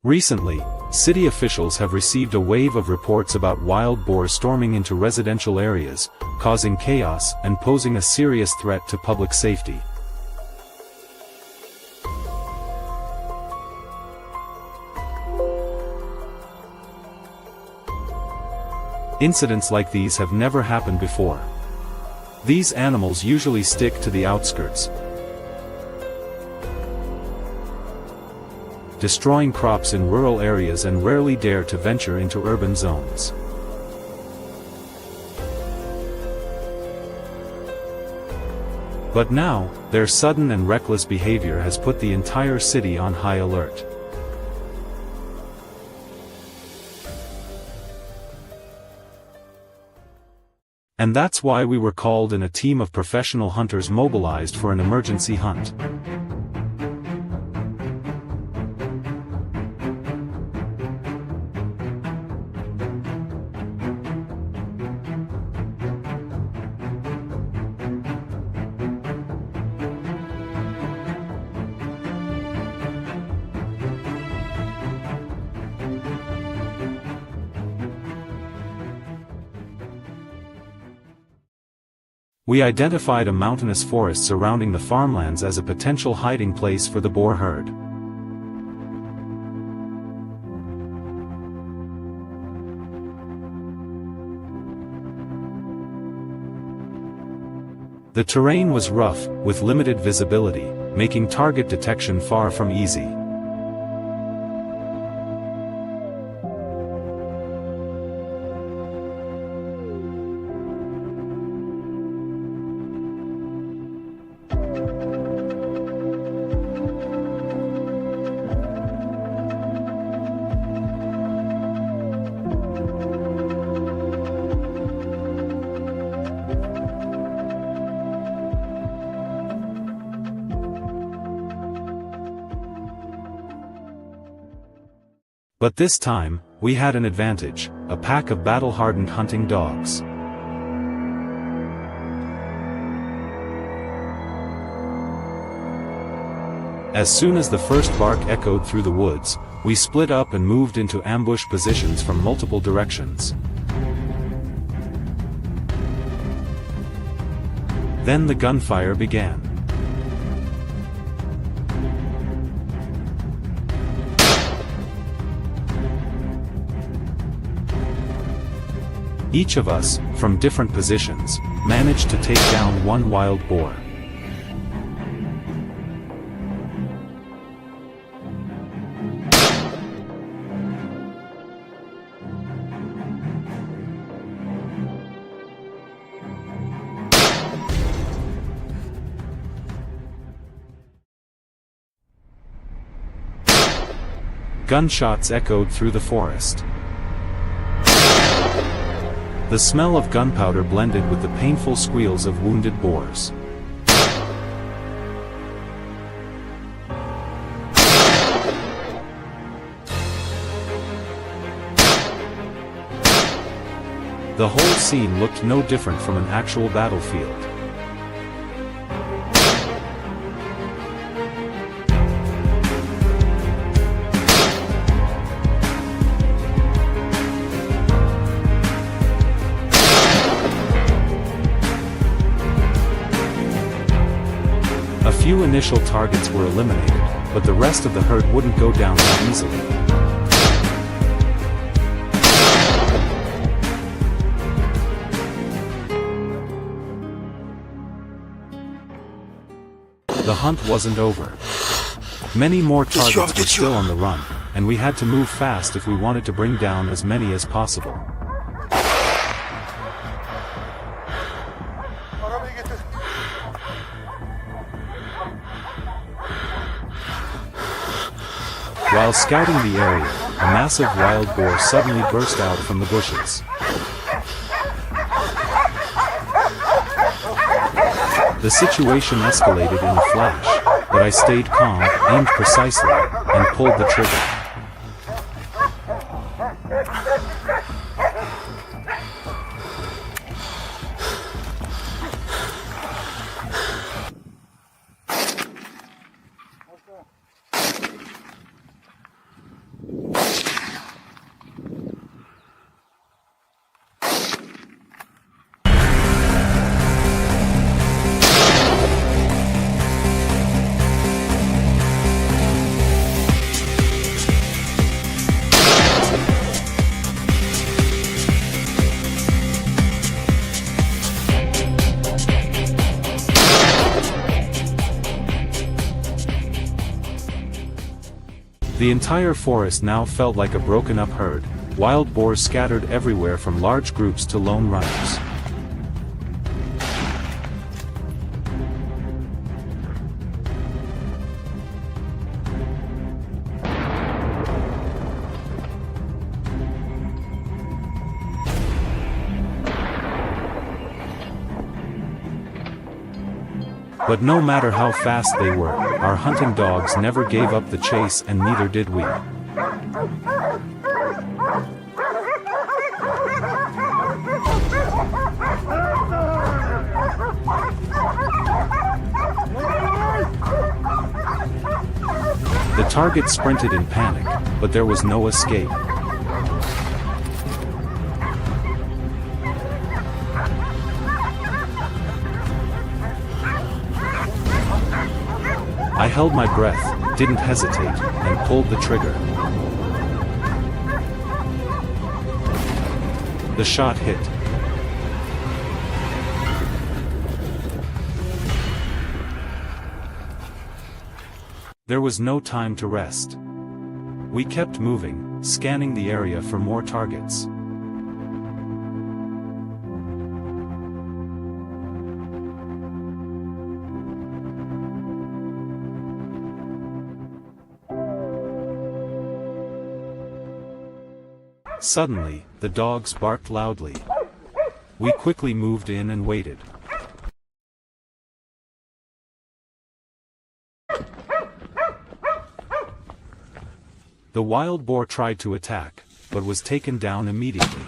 Recently, city officials have received a wave of reports about wild boars storming into residential areas, causing chaos and posing a serious threat to public safety. Incidents like these have never happened before. These animals usually stick to the outskirts, destroying crops in rural areas and rarely dare to venture into urban zones. But now, their sudden and reckless behavior has put the entire city on high alert. And that's why we were called in a team of professional hunters mobilized for an emergency hunt. We identified a mountainous forest surrounding the farmlands as a potential hiding place for the boar herd. The terrain was rough, with limited visibility, making target detection far from easy. But this time, we had an advantage, a pack of battle-hardened hunting dogs. As soon as the first bark echoed through the woods, we split up and moved into ambush positions from multiple directions. Then the gunfire began. Each of us, from different positions, managed to take down one wild boar. Gunshots echoed through the forest. The smell of gunpowder blended with the painful squeals of wounded boars. The whole scene looked no different from an actual battlefield. A few initial targets were eliminated, but the rest of the herd wouldn't go down that easily. The hunt wasn't over. Many more targets were still on the run, and we had to move fast if we wanted to bring down as many as possible. While scouting the area, a massive wild boar suddenly burst out from the bushes. The situation escalated in a flash, but I stayed calm, aimed precisely, and pulled the trigger. The entire forest now felt like a broken-up herd, wild boars scattered everywhere from large groups to lone runners. But no matter how fast they were, our hunting dogs never gave up the chase, and neither did we. The target sprinted in panic, but there was no escape. I held my breath, didn't hesitate, and pulled the trigger. The shot hit. There was no time to rest. We kept moving, scanning the area for more targets. Suddenly, the dogs barked loudly. We quickly moved in and waited. The wild boar tried to attack, but was taken down immediately.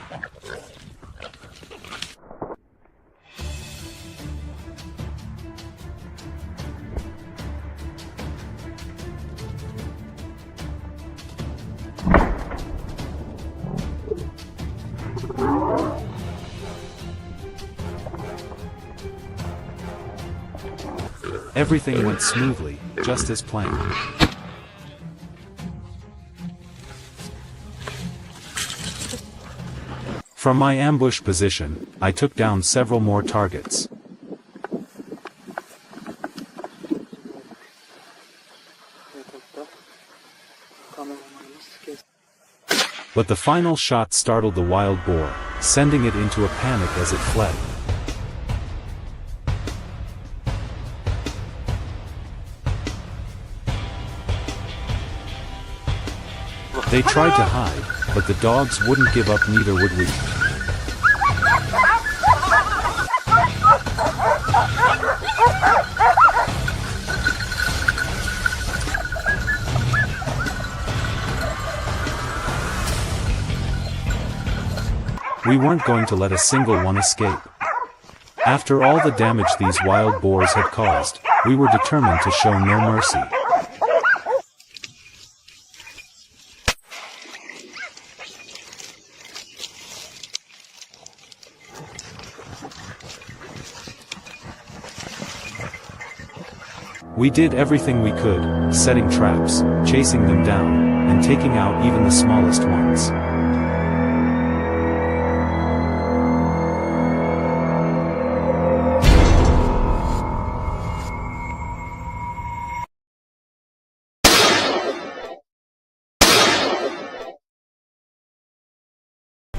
Everything went smoothly, just as planned. From my ambush position, I took down several more targets. But the final shot startled the wild boar, sending it into a panic as it fled. They tried to hide, but the dogs wouldn't give up, neither would we. We weren't going to let a single one escape. After all the damage these wild boars had caused, we were determined to show no mercy. We did everything we could, setting traps, chasing them down, and taking out even the smallest ones.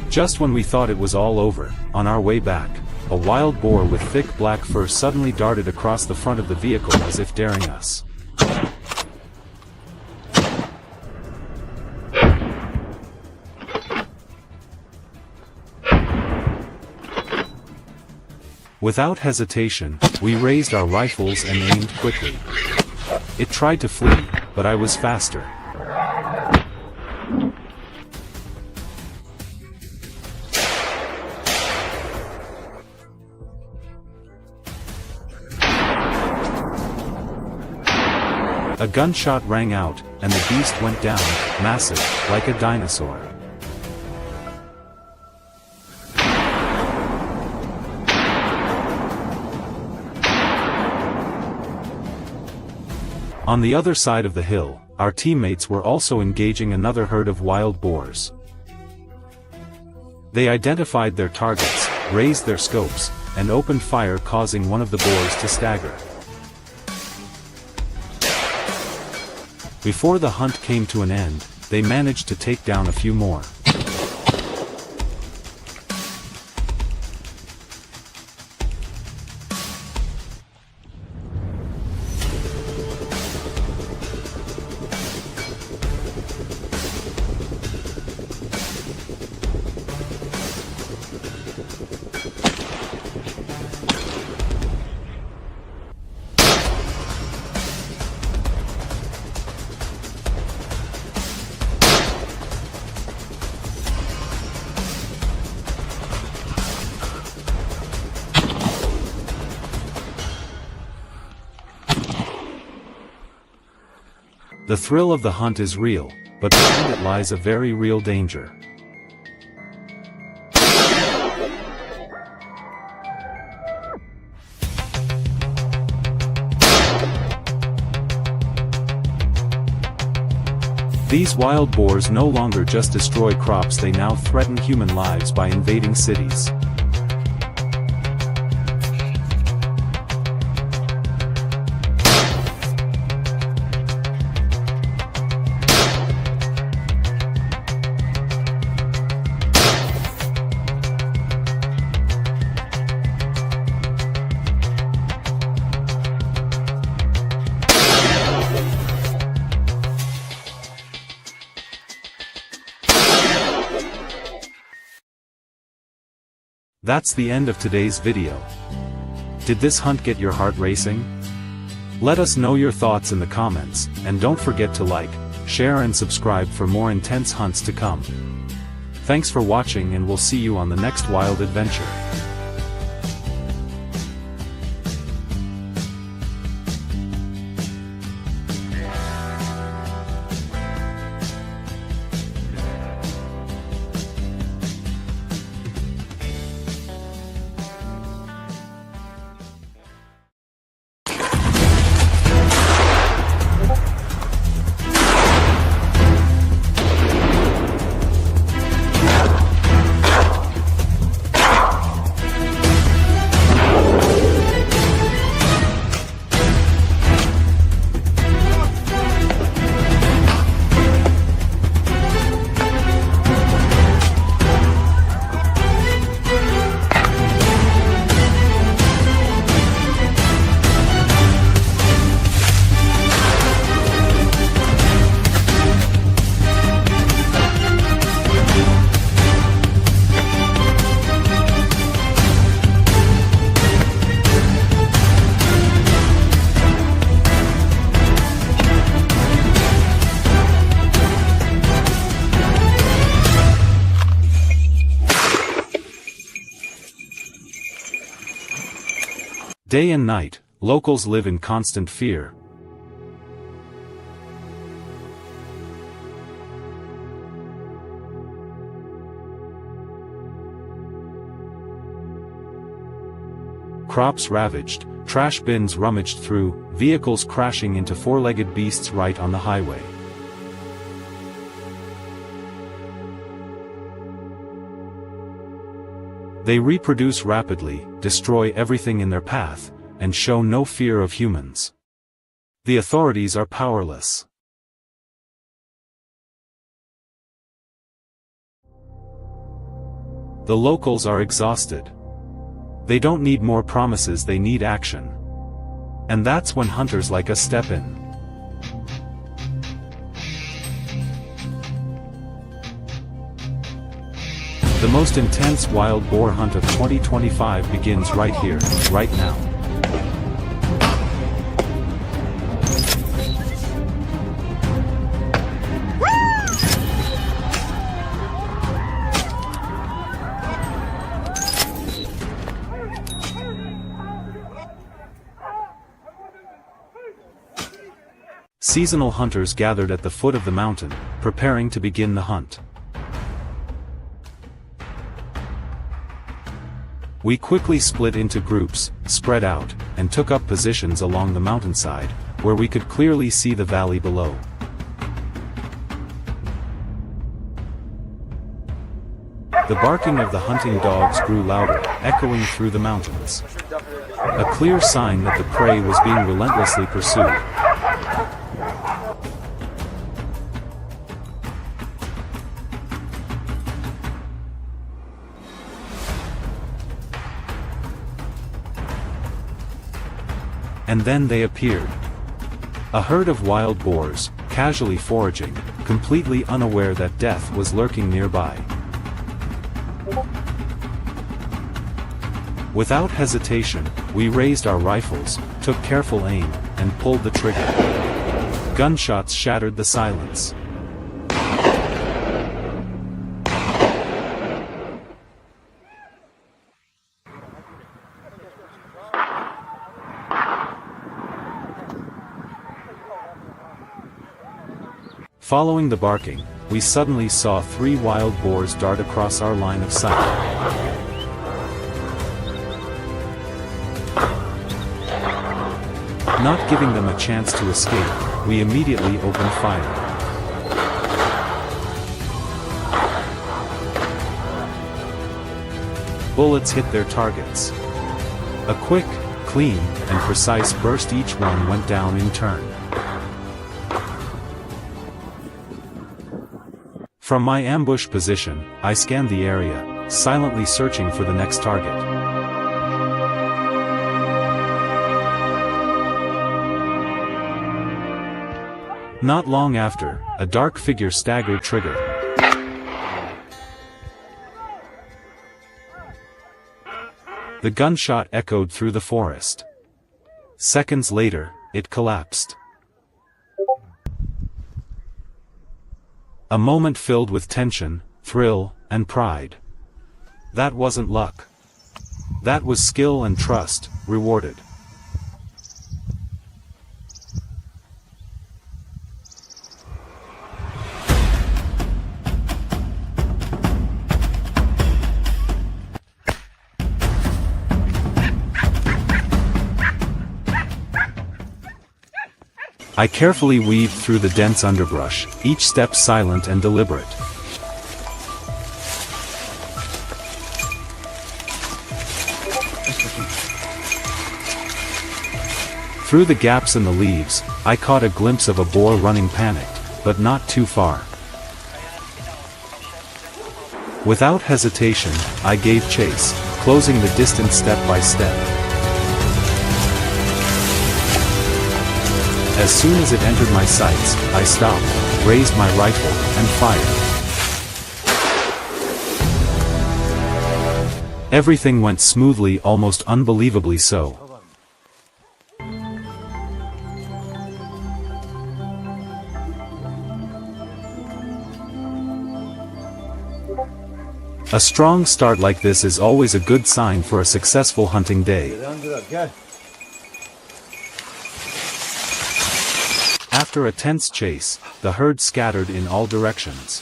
Just when we thought it was all over, on our way back, a wild boar with thick black fur suddenly darted across the front of the vehicle as if daring us. Without hesitation, we raised our rifles and aimed quickly. It tried to flee, but I was faster. A gunshot rang out, and the beast went down, massive, like a dinosaur. On the other side of the hill, our teammates were also engaging another herd of wild boars. They identified their targets, raised their scopes, and opened fire, causing one of the boars to stagger. Before the hunt came to an end, they managed to take down a few more. The thrill of the hunt is real, but behind it lies a very real danger. These wild boars no longer just destroy crops, they now threaten human lives by invading cities. That's the end of today's video. Did this hunt get your heart racing? Let us know your thoughts in the comments, and don't forget to like, share and subscribe for more intense hunts to come. Thanks for watching, and we'll see you on the next wild adventure. Day and night, locals live in constant fear. Crops ravaged, trash bins rummaged through, vehicles crashing into four-legged beasts right on the highway. They reproduce rapidly, destroy everything in their path, and show no fear of humans. The authorities are powerless. The locals are exhausted. They don't need more promises, they need action. And that's when hunters like us step in. The most intense wild boar hunt of 2025 begins right here, right now. Seasonal hunters gathered at the foot of the mountain, preparing to begin the hunt. We quickly split into groups, spread out, and took up positions along the mountainside, where we could clearly see the valley below. The barking of the hunting dogs grew louder, echoing through the mountains. A clear sign that the prey was being relentlessly pursued. And then they appeared. A herd of wild boars, casually foraging, completely unaware that death was lurking nearby. Without hesitation, we raised our rifles, took careful aim, and pulled the trigger. Gunshots shattered the silence. Following the barking, we suddenly saw 3 wild boars dart across our line of sight. Not giving them a chance to escape, we immediately opened fire. Bullets hit their targets. A quick, clean, and precise burst, each one went down in turn. From my ambush position, I scanned the area, silently searching for the next target. Not long after, a dark figure staggered trigger. The gunshot echoed through the forest. Seconds later, it collapsed. A moment filled with tension, thrill, and pride. That wasn't luck. That was skill and trust, rewarded. I carefully weaved through the dense underbrush, each step silent and deliberate. Through the gaps in the leaves, I caught a glimpse of a boar running panicked, but not too far. Without hesitation, I gave chase, closing the distance step by step. As soon as it entered my sights, I stopped, raised my rifle, and fired. Everything went smoothly, almost unbelievably so. A strong start like this is always a good sign for a successful hunting day. After a tense chase, the herd scattered in all directions.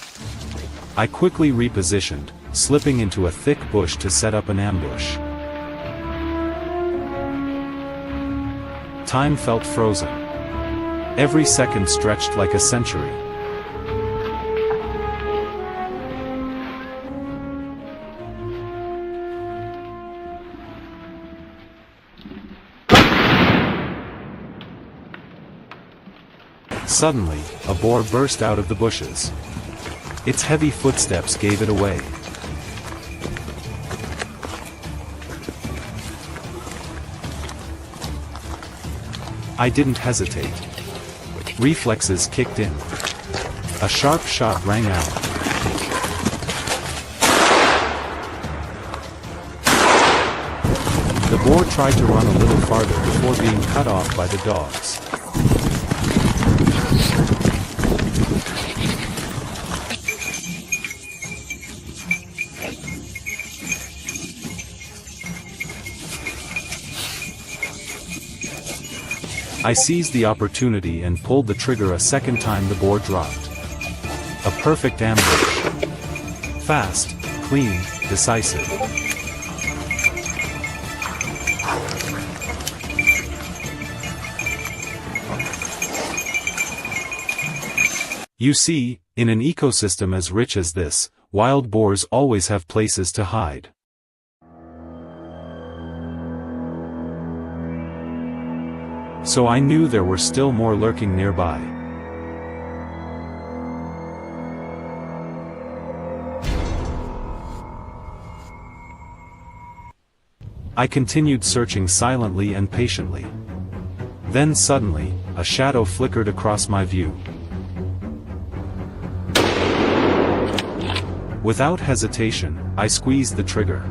I quickly repositioned, slipping into a thick bush to set up an ambush. Time felt frozen. Every second stretched like a century. Suddenly, a boar burst out of the bushes. Its heavy footsteps gave it away. I didn't hesitate. Reflexes kicked in. A sharp shot rang out. The boar tried to run a little farther before being cut off by the dogs. I seized the opportunity and pulled the trigger a second time. The boar dropped. A perfect ambush. Fast, clean, decisive. You see, in an ecosystem as rich as this, wild boars always have places to hide. So I knew there were still more lurking nearby. I continued searching silently and patiently. Then suddenly, a shadow flickered across my view. Without hesitation, I squeezed the trigger.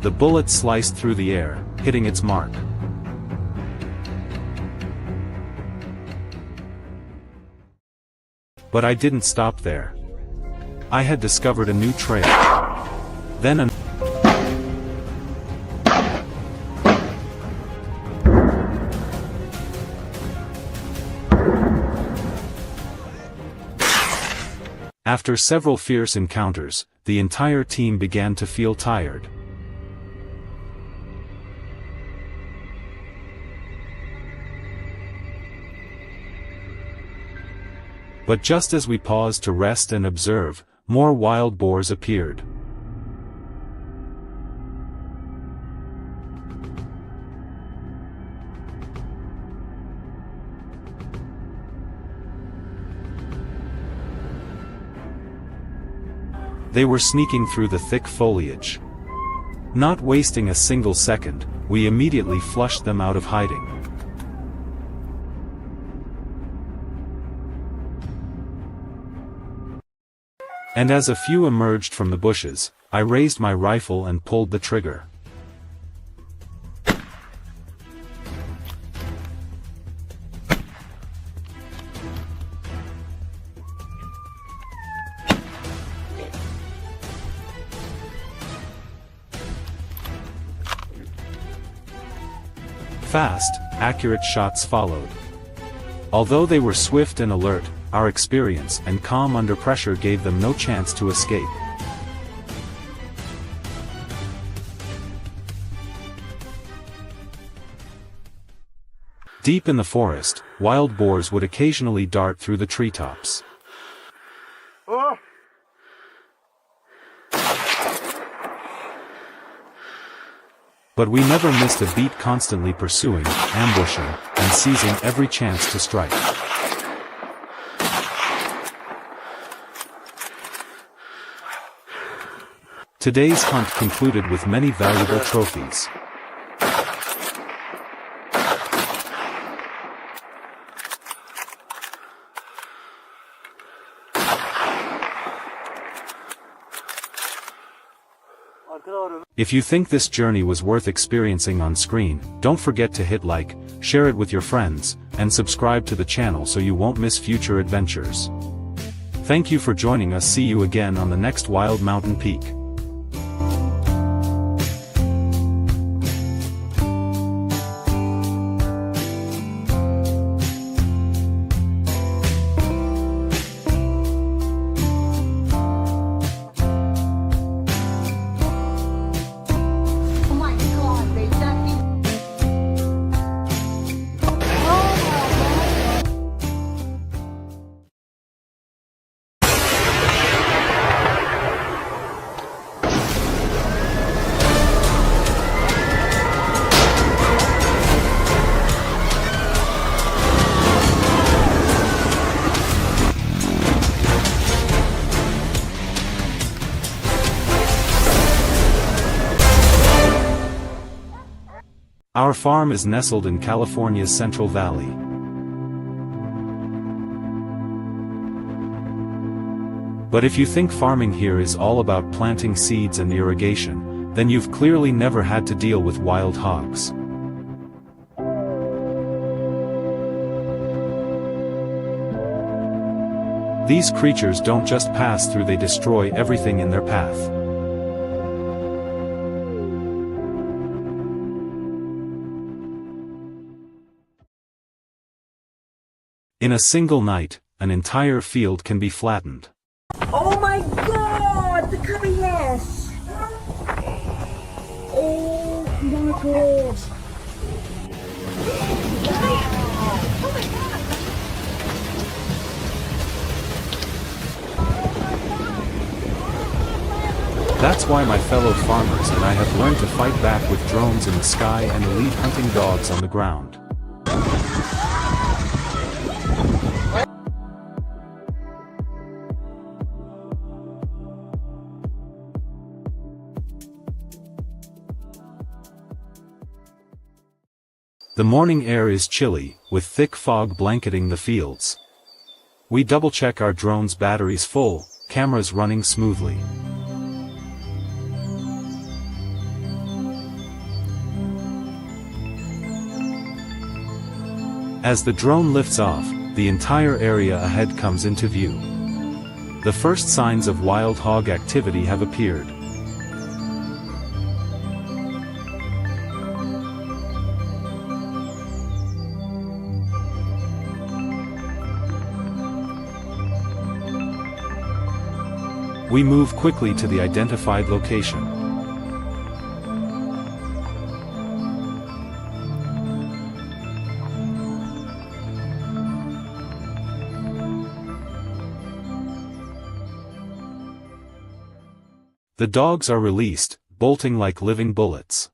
The bullet sliced through the air, hitting its mark. But I didn't stop there. I had discovered a new trail. Then an After several fierce encounters, the entire team began to feel tired. But just as we paused to rest and observe, more wild boars appeared. They were sneaking through the thick foliage. Not wasting a single second, we immediately flushed them out of hiding. And as a few emerged from the bushes, I raised my rifle and pulled the trigger. Fast, accurate shots followed. Although they were swift and alert, our experience and calm under pressure gave them no chance to escape. Deep in the forest, wild boars would occasionally dart through the treetops. But we never missed a beat, constantly pursuing, ambushing, and seizing every chance to strike. Today's hunt concluded with many valuable trophies. If you think this journey was worth experiencing on screen, don't forget to hit like, share it with your friends, and subscribe to the channel so you won't miss future adventures. Thank you for joining us. See you again on the next wild mountain peak. Our farm is nestled in California's Central Valley. But if you think farming here is all about planting seeds and irrigation, then you've clearly never had to deal with wild hogs. These creatures don't just pass through, they destroy everything in their path. In a single night, an entire field can be flattened. Oh my god! The curry yes! Oh my god! That's why my fellow farmers and I have learned to fight back with drones in the sky and elite hunting dogs on the ground. The morning air is chilly, with thick fog blanketing the fields. We double-check our drone's batteries full, cameras running smoothly. As the drone lifts off, the entire area ahead comes into view. The first signs of wild hog activity have appeared. We move quickly to the identified location. The dogs are released, bolting like living bullets.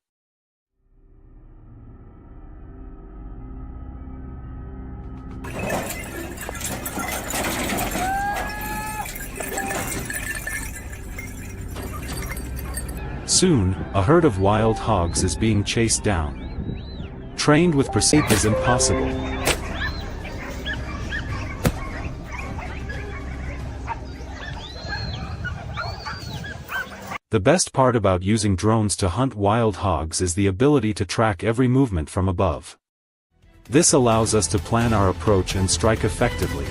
Soon, a herd of wild hogs is being chased down. Trained with precision is impossible. The best part about using drones to hunt wild hogs is the ability to track every movement from above. This allows us to plan our approach and strike effectively.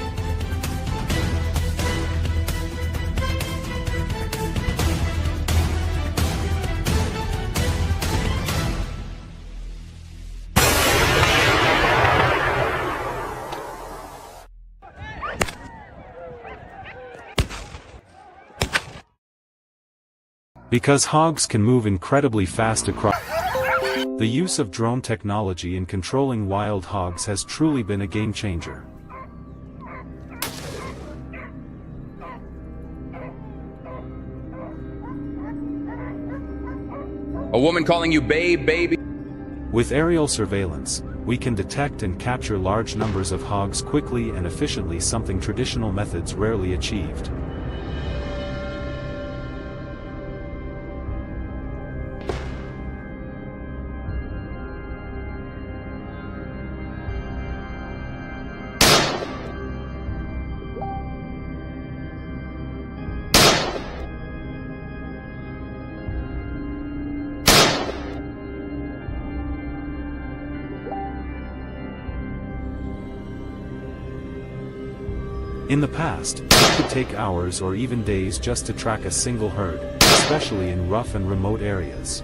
Because hogs can move incredibly fast across, the use of drone technology in controlling wild hogs has truly been a game changer. A woman calling you babe, baby. With aerial surveillance, we can detect and capture large numbers of hogs quickly and efficiently, something traditional methods rarely achieved. In the past, it could take hours or even days just to track a single herd, especially in rough and remote areas.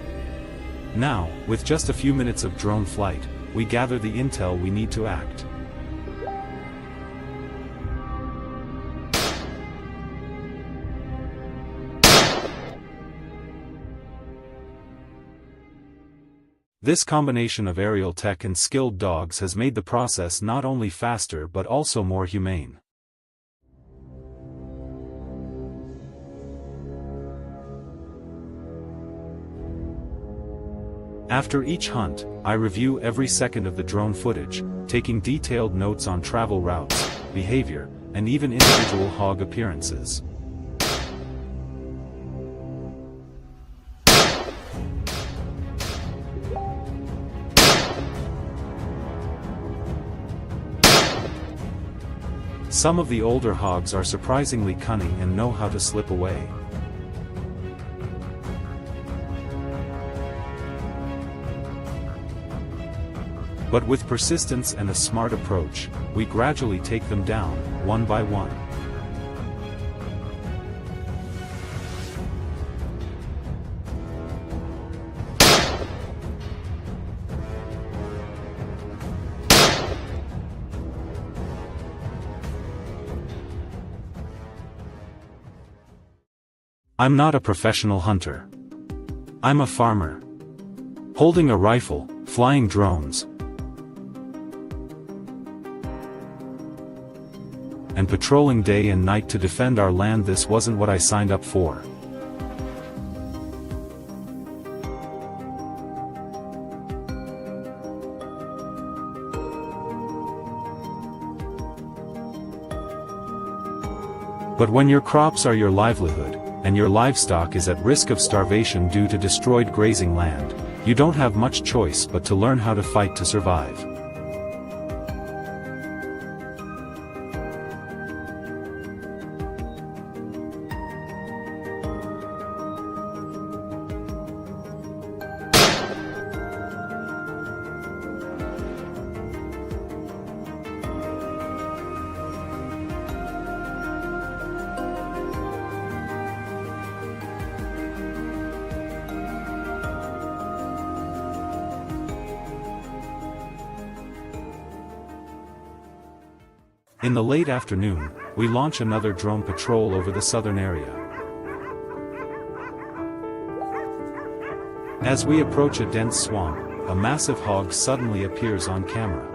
Now, with just a few minutes of drone flight, we gather the intel we need to act. This combination of aerial tech and skilled dogs has made the process not only faster but also more humane. After each hunt, I review every second of the drone footage, taking detailed notes on travel routes, behavior, and even individual hog appearances. Some of the older hogs are surprisingly cunning and know how to slip away. But with persistence and a smart approach, we gradually take them down, one by one. I'm not a professional hunter. I'm a farmer. Holding a rifle, flying drones, and patrolling day and night to defend our land. This wasn't what I signed up for. But when your crops are your livelihood, and your livestock is at risk of starvation due to destroyed grazing land, you don't have much choice but to learn how to fight to survive. In the late afternoon, we launch another drone patrol over the southern area. As we approach a dense swamp, a massive hog suddenly appears on camera.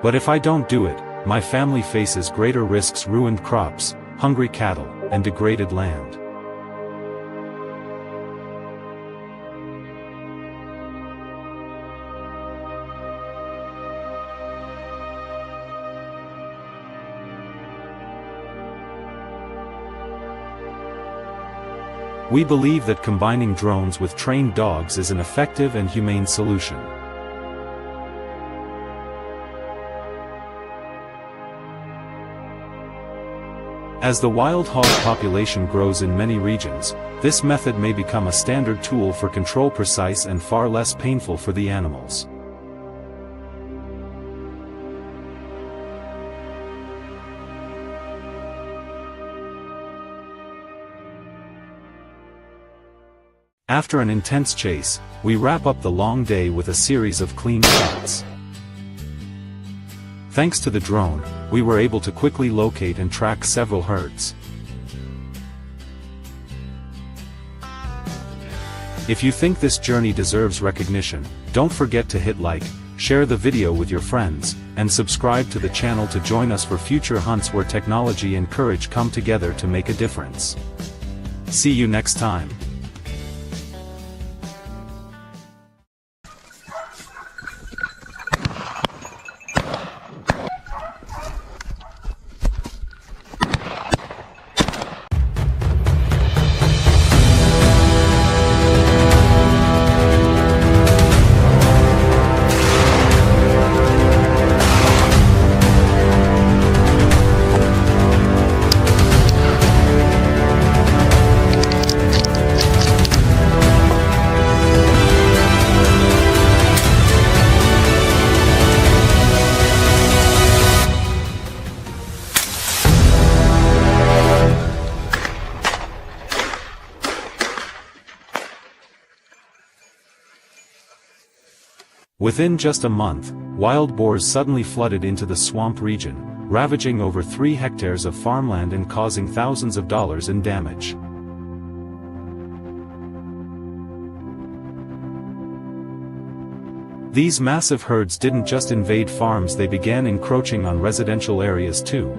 But if I don't do it, my family faces greater risks: ruined crops, hungry cattle, and degraded land. We believe that combining drones with trained dogs is an effective and humane solution. As the wild hog population grows in many regions, this method may become a standard tool for control, precise and far less painful for the animals. After an intense chase, we wrap up the long day with a series of clean shots. Thanks to the drone, we were able to quickly locate and track several herds. If you think this journey deserves recognition, don't forget to hit like, share the video with your friends, and subscribe to the channel to join us for future hunts where technology and courage come together to make a difference. See you next time. Within just a month, wild boars suddenly flooded into the swamp region, ravaging over 3 hectares of farmland and causing thousands of dollars in damage. These massive herds didn't just invade farms, they began encroaching on residential areas too.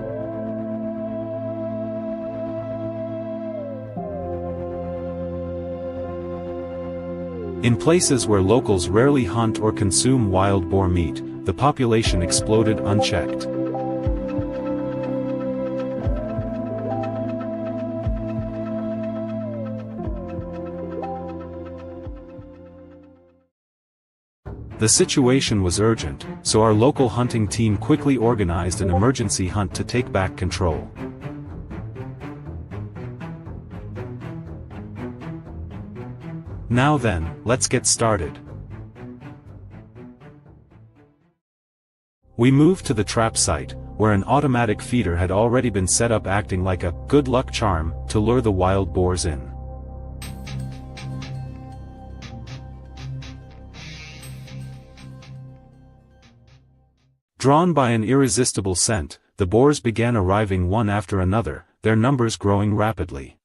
In places where locals rarely hunt or consume wild boar meat, the population exploded unchecked. The situation was urgent, so our local hunting team quickly organized an emergency hunt to take back control. Now then, let's get started. We moved to the trap site, where an automatic feeder had already been set up, acting like a good luck charm to lure the wild boars in. Drawn by an irresistible scent, the boars began arriving one after another, their numbers growing rapidly.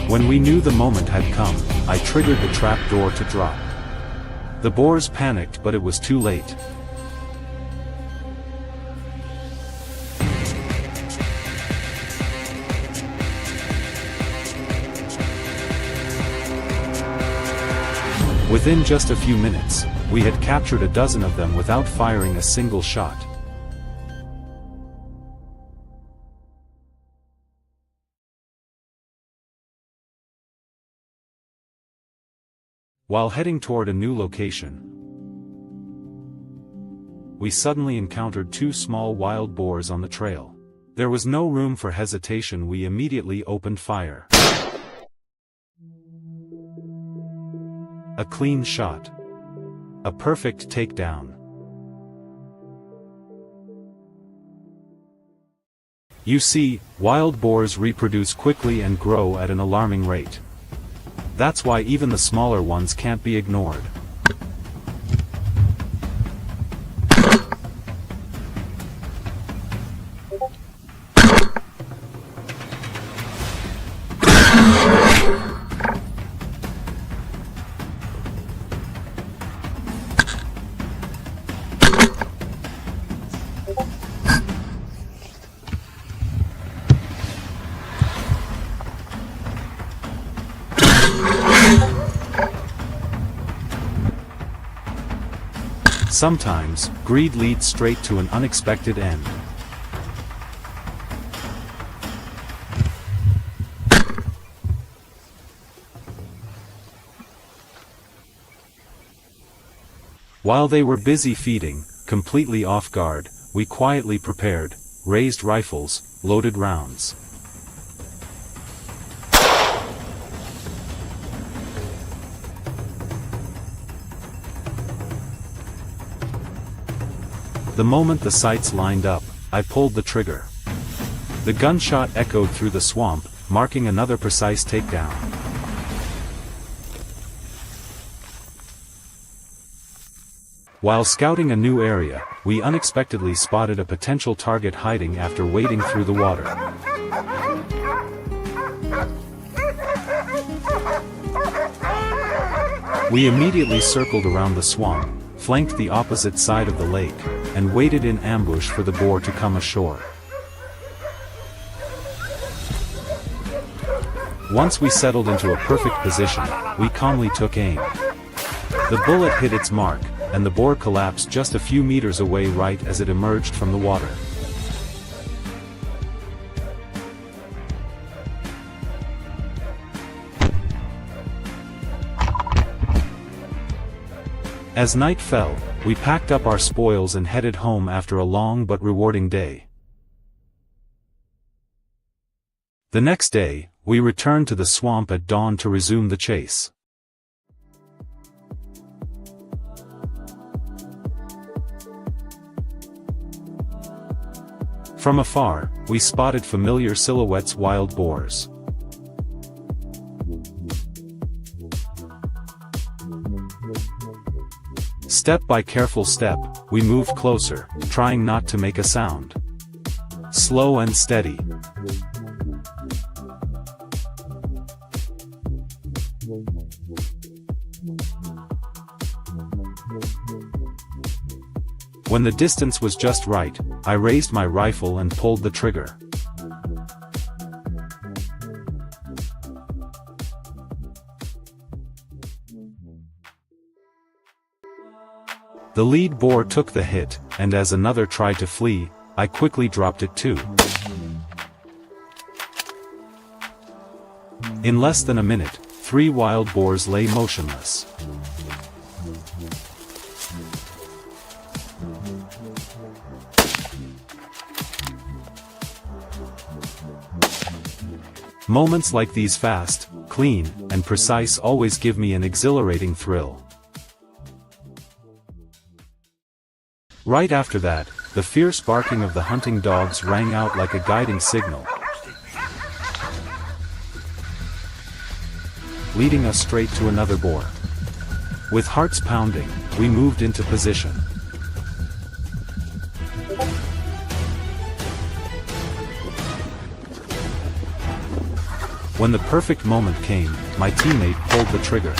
When we knew the moment had come, I triggered the trap door to drop. The boars panicked, but it was too late. Within just a few minutes, we had captured a dozen of them without firing a single shot. While heading toward a new location, we suddenly encountered two small wild boars on the trail. There was no room for hesitation. We immediately opened fire. A clean shot. A perfect takedown. You see, wild boars reproduce quickly and grow at an alarming rate. That's why even the smaller ones can't be ignored. Sometimes, greed leads straight to an unexpected end. While they were busy feeding, completely off guard, we quietly prepared, raised rifles, loaded rounds. The moment the sights lined up, I pulled the trigger. The gunshot echoed through the swamp, marking another precise takedown. While scouting a new area, we unexpectedly spotted a potential target hiding after wading through the water. We immediately circled around the swamp, flanked the opposite side of the lake, and waited in ambush for the boar to come ashore. Once we settled into a perfect position, we calmly took aim. The bullet hit its mark, and the boar collapsed just a few meters away right as it emerged from the water. As night fell, we packed up our spoils and headed home after a long but rewarding day. The next day, we returned to the swamp at dawn to resume the chase. From afar, we spotted familiar silhouettes: wild boars. Step by careful step, we moved closer, trying not to make a sound. Slow and steady. When the distance was just right, I raised my rifle and pulled the trigger. The lead boar took the hit, and as another tried to flee, I quickly dropped it too. In less than a minute, 3 wild boars lay motionless. Moments like these, fast, clean, and precise, always give me an exhilarating thrill. Right after that, the fierce barking of the hunting dogs rang out like a guiding signal, leading us straight to another boar. With hearts pounding, we moved into position. When the perfect moment came, my teammate pulled the trigger.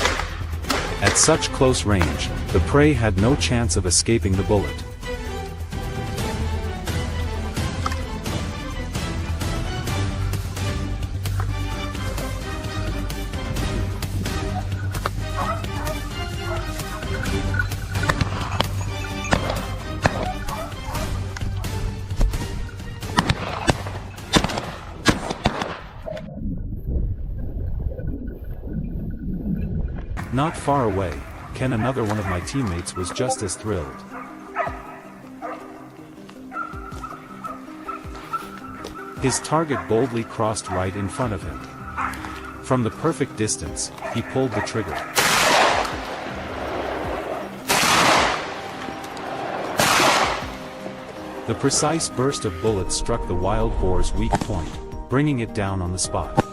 At such close range, the prey had no chance of escaping the bullet. Not far away, Ken, another one of my teammates, was just as thrilled. His target boldly crossed right in front of him. From the perfect distance, he pulled the trigger. The precise burst of bullets struck the wild boar's weak point, bringing it down on the spot.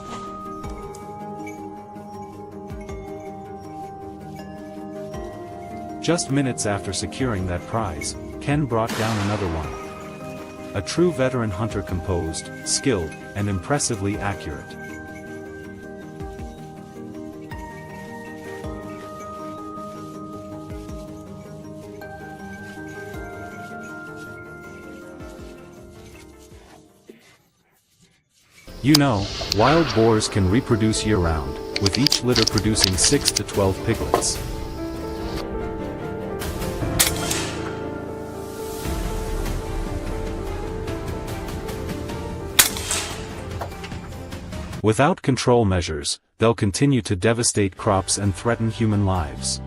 Just minutes after securing that prize, Ken brought down another one. A true veteran hunter, composed, skilled, and impressively accurate. You know, wild boars can reproduce year-round, with each litter producing 6 to 12 piglets. Without control measures, they'll continue to devastate crops and threaten human lives.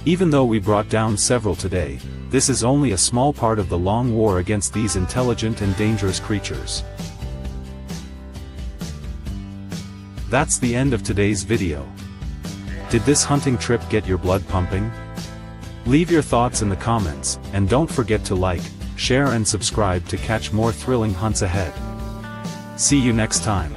Even though we brought down several today, this is only a small part of the long war against these intelligent and dangerous creatures. That's the end of today's video. Did this hunting trip get your blood pumping? Leave your thoughts in the comments, and don't forget to like, share and subscribe to catch more thrilling hunts ahead. See you next time.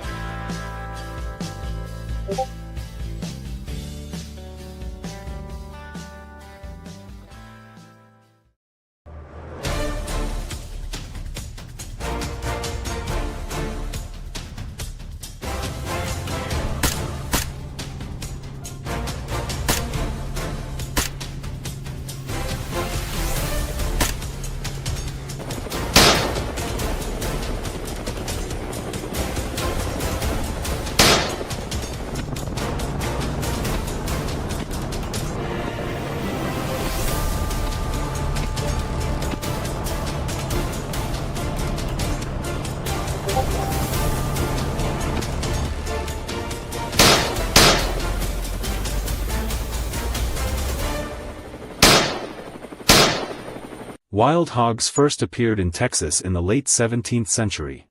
Wild hogs first appeared in Texas in the late 17th century.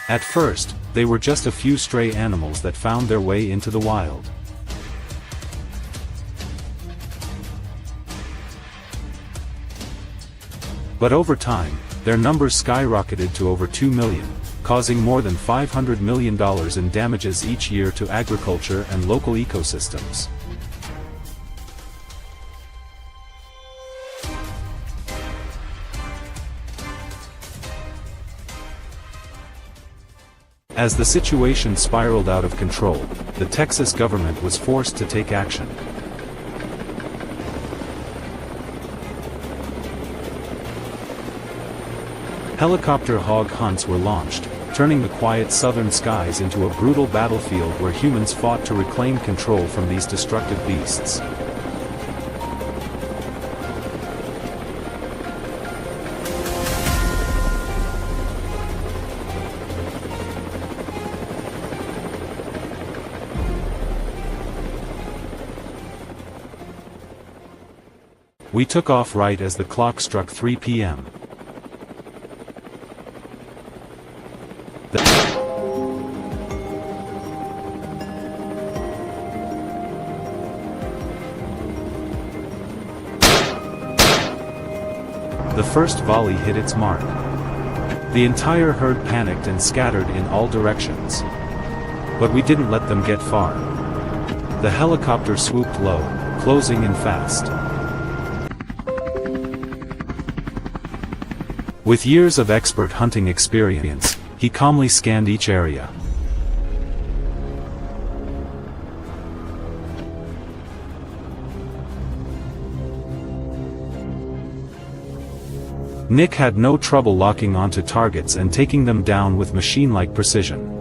At first, they were just a few stray animals that found their way into the wild. But over time, their numbers skyrocketed to over 2 million. Causing more than $500 million in damages each year to agriculture and local ecosystems. As the situation spiraled out of control, the Texas government was forced to take action. Helicopter hog hunts were launched, turning the quiet southern skies into a brutal battlefield where humans fought to reclaim control from these destructive beasts. We took off right as the clock struck 3 p.m. The first volley hit its mark. The entire herd panicked and scattered in all directions. But we didn't let them get far. The helicopter swooped low, closing in fast. With years of expert hunting experience, he calmly scanned each area. Nick had no trouble locking onto targets and taking them down with machine-like precision.